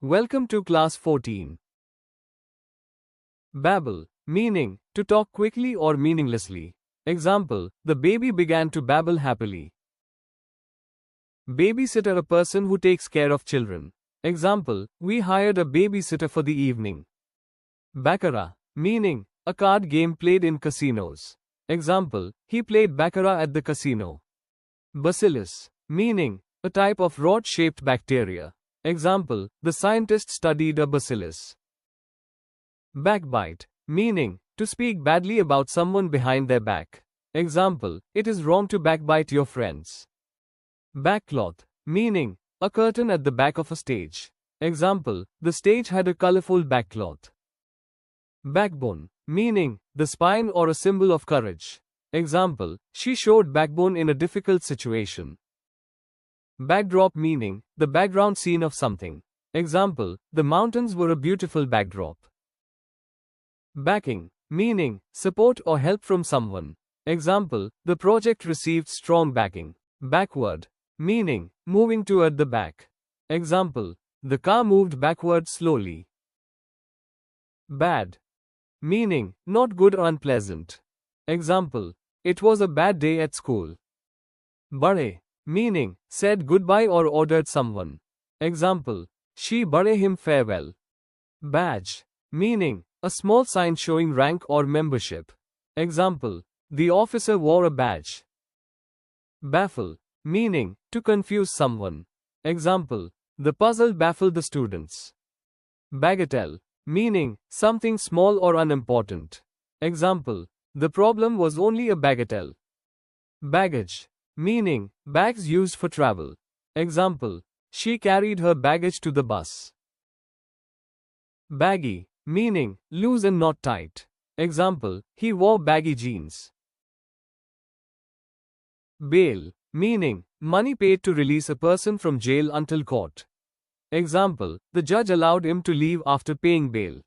Welcome to class 14. Babble, meaning, to talk quickly or meaninglessly. Example, the baby began to babble happily. Babysitter, a person who takes care of children. Example, we hired a babysitter for the evening. Baccarat, meaning, a card game played in casinos. Example, he played baccarat at the casino. Bacillus, meaning, a type of rod-shaped bacteria. Example, the scientist studied a bacillus. Backbite, meaning, to speak badly about someone behind their back. Example, it is wrong to backbite your friends. Backcloth, meaning, a curtain at the back of a stage. Example, the stage had a colorful backcloth. Backbone, meaning, the spine or a symbol of courage. Example, she showed backbone in a difficult situation. Backdrop, meaning, the background scene of something. Example, the mountains were a beautiful backdrop. Backing, meaning, support or help from someone. Example, the project received strong backing. Backward, meaning, moving toward the back. Example, the car moved backward slowly. Bad, meaning, not good or unpleasant. Example, it was a bad day at school. Bade, meaning, said goodbye or ordered someone. Example, she bade him farewell. Badge, meaning, a small sign showing rank or membership. Example, the officer wore a badge. Baffle, meaning, to confuse someone. Example, the puzzle baffled the students. Bagatelle, meaning, something small or unimportant. Example, the problem was only a bagatelle. Baggage, meaning, bags used for travel. Example, she carried her baggage to the bus. Baggy, meaning, loose and not tight. Example, he wore baggy jeans. Bail, meaning, money paid to release a person from jail until court. Example, the judge allowed him to leave after paying bail.